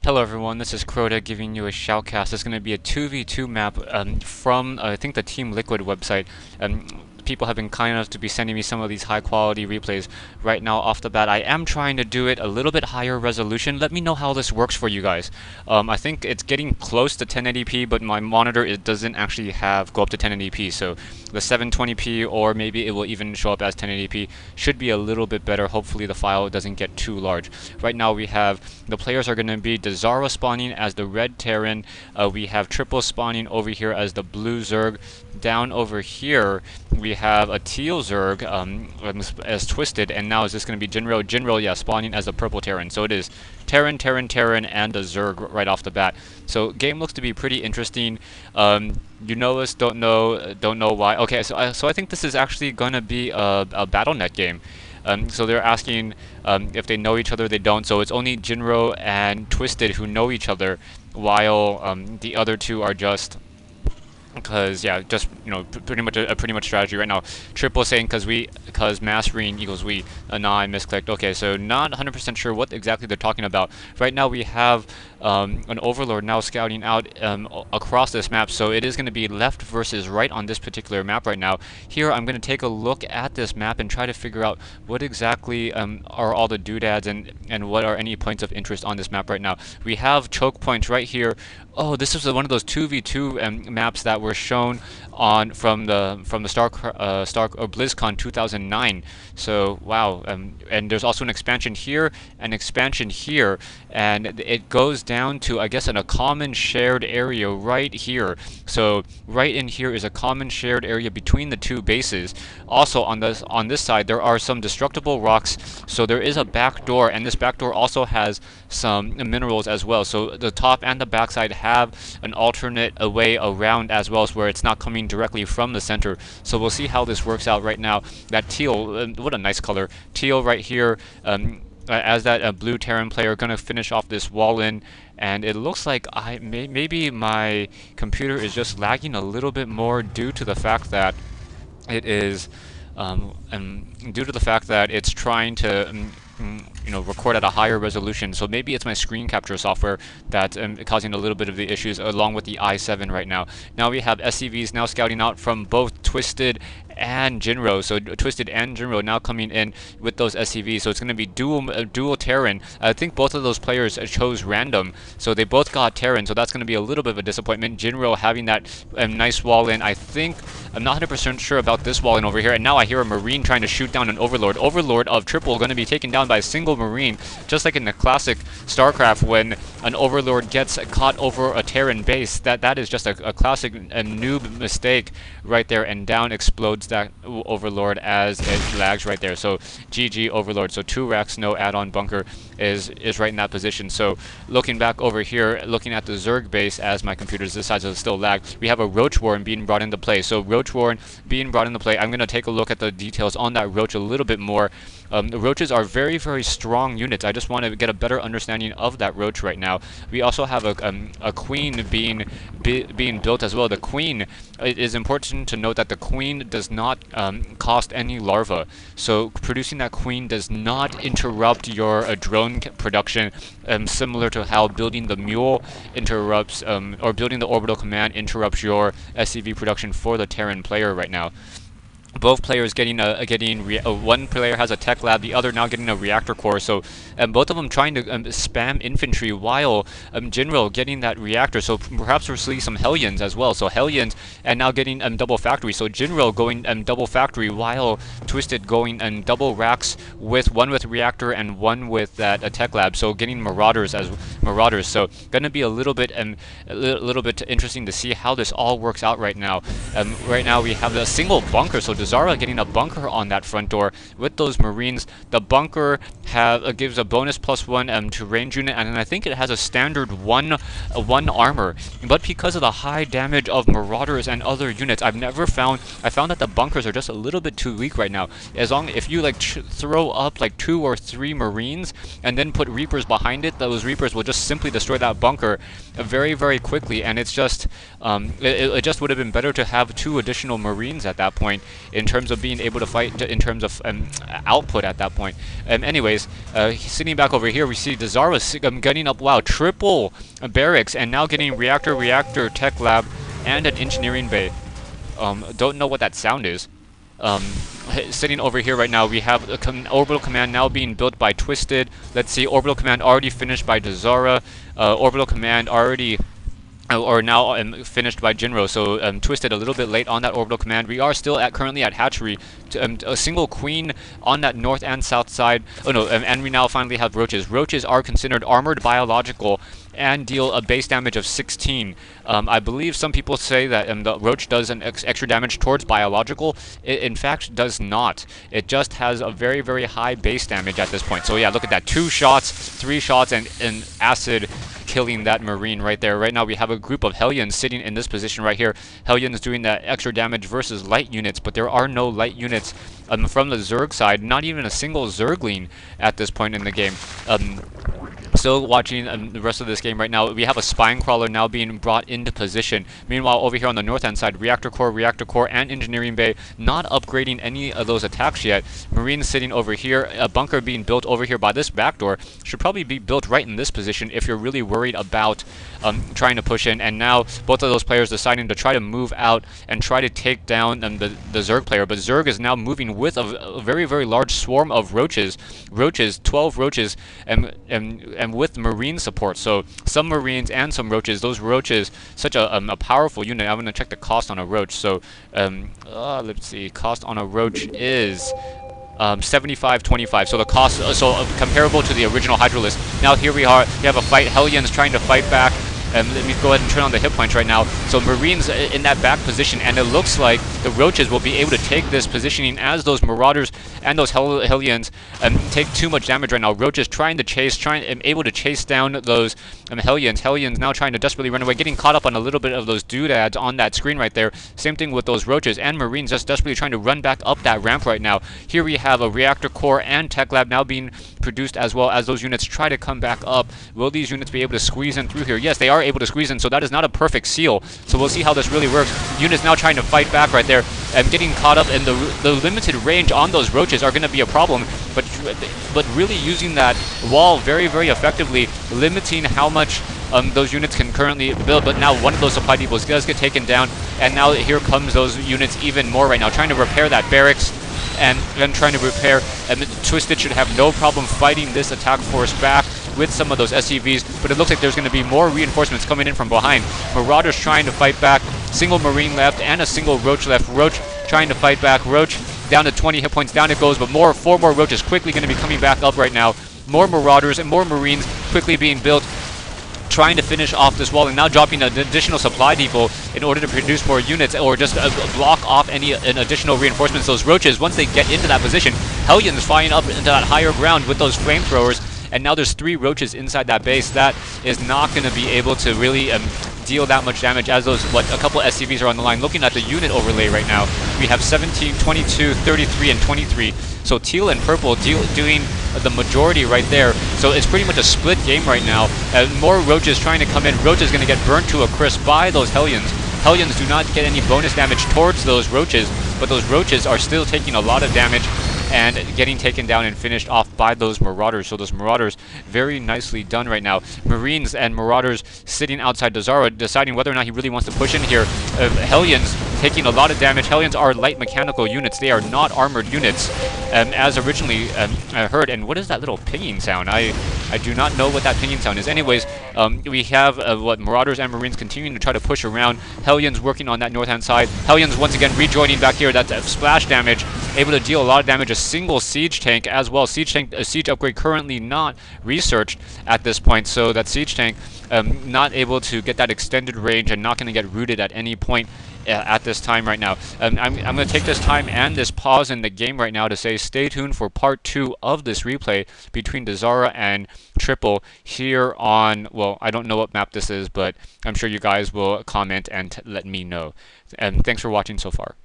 Hello everyone, this is Crota giving you a shoutcast. It's going to be a 2v2 map from, I think, the TeamLiquid website. People have been kind enough to be sending me some of these high quality replays. Right now, off the bat, I am trying to do it a little bit higher resolution. Let me know how this works for you guys. I think it's getting close to 1080p, but my monitor, it doesn't actually go up to 1080p. So the 720p, or maybe it will even show up as 1080p, should be a little bit better. Hopefully the file doesn't get too large. Right now we have the players are going to be Deazra spawning as the red Terran. We have triple spawning over here as the blue Zerg. Down over here we have a teal Zerg as Twisted, and now is this going to be Jinro? Jinro, yeah, spawning as a purple Terran. So it is Terran, Terran, Terran, and a Zerg right off the bat. So game looks to be pretty interesting. You know us, don't know why. Okay, so I think this is actually going to be a BattleNet game. So they're asking if they know each other. They don't. So it's only Jinro and Twisted who know each other, while the other two are just. Because yeah, just pretty much strategy right now. Triple saying because Mastering equals we. Nah, I misclicked. Okay, so not 100% sure what exactly they're talking about. Right now we have an Overlord now scouting out across this map. So it is going to be left versus right on this particular map right now. Here I'm going to take a look at this map and try to figure out what exactly are all the doodads and what are any points of interest on this map right now. We have choke points right here. Oh, this is one of those 2v2 maps that were shown from the BlizzCon 2009. So wow, and there's also an expansion here, and it goes down to, I guess, in a common shared area right here. So right in here is a common shared area between the two bases. Also on this side there are some destructible rocks. So there is a back door, and this back door also has some minerals as well. So the top and the back side have an alternate way around as well, where it's not coming directly from the center. So we'll see how this works out right now. That teal, what a nice color. Teal right here, as that blue Terran player, gonna finish off this wall in. And it looks like maybe my computer is just lagging a little bit more due to the fact that it is due to the fact that it's trying to record at a higher resolution. So maybe it's my screen capture software that's causing a little bit of the issues, along with the i7 right now. Now we have SCVs now scouting out from both Twisted and Jinro. So Twisted and Jinro now coming in with those SCVs. So it's going to be dual Terran. I think both of those players chose random, so they both got Terran. So that's going to be a little bit of a disappointment. Jinro having that nice wall in. I'm not 100% sure about this wall in over here. And now I hear a Marine trying to shoot down an Overlord. Overlord of triple going to be taken down by a single Marine, just like in the classic StarCraft when an Overlord gets caught over a Terran base. That is just a classic noob mistake right there, and down explodes that Overlord as it lags right there. So GG Overlord. So 2 racks, no add-on bunker is right in that position. So looking back over here, looking at the Zerg base as my computer decides to still lag, we have a Roach Warren being brought into play. So Roach Warren being brought into play. I'm going to take a look at the details on that Roach a little bit more. The Roaches are very, very strong units. I just want to get a better understanding of that Roach right now. We also have a Queen being built as well. The Queen, it is important to note that the Queen does not cost any larva. So producing that Queen does not interrupt your drone production, similar to how building the Mule interrupts, or building the Orbital Command interrupts your SCV production for the Terran player right now. Both players one player has a tech lab, the other now getting a reactor core. So both of them trying to spam infantry, while Jinro getting that reactor. So perhaps we'll see some Hellions as well. So Hellions, and now getting double factory. So Jinro going double factory, while Twisted going double racks, with one with reactor and one with that tech lab. So getting marauders as marauders. So gonna be a little bit interesting to see how this all works out right now. Right now we have a single bunker. So Deazra getting a bunker on that front door with those Marines. The bunker gives a bonus +1 to range unit, and I think it has a standard one armor. But because of the high damage of Marauders and other units, I found that the bunkers are just a little bit too weak right now. If you throw up 2 or 3 Marines and then put Reapers behind it, those Reapers will just simply destroy that bunker very, very quickly. And it's just it just would have been better to have 2 additional Marines at that point in terms of being able to fight, in terms of output at that point. Anyways, sitting back over here, we see Deazra getting up, wow, triple barracks, and now getting reactor, tech lab, and an engineering bay. Don't know what that sound is. Sitting over here right now, we have orbital command now being built by Twisted. Let's see, orbital command already finished by Deazra. Orbital command already or now finished by Jinro, so Twisted a little bit late on that orbital command. We are still currently at hatchery, a single queen on that north and south side. Oh no, and we now finally have roaches. Roaches are considered armored biological and deal a base damage of 16. I believe some people say that the roach does an extra damage towards biological. It in fact does not. It just has a very, very high base damage at this point. So yeah, look at that. 2 shots, 3 shots, and an acid killing that Marine right there. Right now we have a group of Hellions sitting in this position right here. Hellions doing that extra damage versus light units, but there are no light units from the Zerg side. Not even a single Zergling at this point in the game. Still watching the rest of this game right now. We have a spine crawler now being brought into position. Meanwhile, over here on the north hand side, reactor core, and engineering bay not upgrading any of those attacks yet. Marines sitting over here. A bunker being built over here by this back door. Should probably be built right in this position if you're really worried about trying to push in. And now both of those players deciding to try to move out and try to take down the Zerg player. But Zerg is now moving with a very, very large swarm of roaches. 12 roaches, and with Marine support. So some Marines and some roaches. Those roaches, such a powerful unit. I'm going to check the cost on a roach. So let's see, cost on a roach is 75-25. So the cost, comparable to the original Hydralisk. Now here we are. We have a fight. Hellions trying to fight back. Let me go ahead and turn on the hit points right now. So Marines in that back position, and it looks like the roaches will be able to take this positioning as those Marauders and those Hellions take too much damage right now. Roaches trying to chase, able to chase down those Hellions. Hellions now trying to desperately run away, getting caught up on a little bit of those doodads on that screen right there. Same thing with those roaches, and Marines just desperately trying to run back up that ramp right now. Here we have a reactor core and tech lab now being produced, as well as those units try to come back up. Will these units be able to squeeze in through here? Yes, they are able to squeeze in, so that is not a perfect seal. So we'll see how this really works. Units now trying to fight back right there and getting caught up, and the limited range on those roaches are going to be a problem, but really using that wall very, very effectively, limiting how much those units can currently build. But now one of those supply depots does get taken down, and now here comes those units even more right now, trying to repair that barracks and then trying to repair. And Twisted should have no problem fighting this attack force back with some of those SCVs, but it looks like there's going to be more reinforcements coming in from behind. Marauders trying to fight back. Single Marine left and a single Roach left. Roach trying to fight back. Roach down to 20 hit points. Down it goes, but 4 more Roaches quickly going to be coming back up right now. More Marauders and more Marines quickly being built, trying to finish off this wall, and now dropping an additional supply depot in order to produce more units, or just block off any additional reinforcements. Those Roaches, once they get into that position, Hellions flying up into that higher ground with those flamethrowers, and now there's 3 Roaches inside that base. That is not going to be able to really deal that much damage, as those, a couple SCVs are on the line. Looking at the unit overlay right now, we have 17, 22, 33, and 23. So teal and purple doing the majority right there. So it's pretty much a split game right now. More Roaches trying to come in. Roaches going to get burnt to a crisp by those Hellions. Hellions do not get any bonus damage towards those Roaches, but those Roaches are still taking a lot of damage and getting taken down and finished off by those Marauders. So those Marauders, very nicely done right now. Marines and Marauders sitting outside Deazra, deciding whether or not he really wants to push in here. Hellions taking a lot of damage. Hellions are light mechanical units. They are not armored units, as originally heard. And what is that little pinging sound? I do not know what that pinging sound is. Anyways, we have Marauders and Marines continuing to try to push around. Hellions working on that north-hand side. Hellions once again rejoining back here. That's splash damage, able to deal a lot of damage. A single siege tank as well. Siege upgrade currently not researched at this point, so that siege tank not able to get that extended range and not going to get rooted at any point at this time right now. I'm going to take this time and this pause in the game right now to say stay tuned for part 2 of this replay between Deazra and Triple here on, well, I don't know what map this is, but I'm sure you guys will comment and let me know. And thanks for watching so far.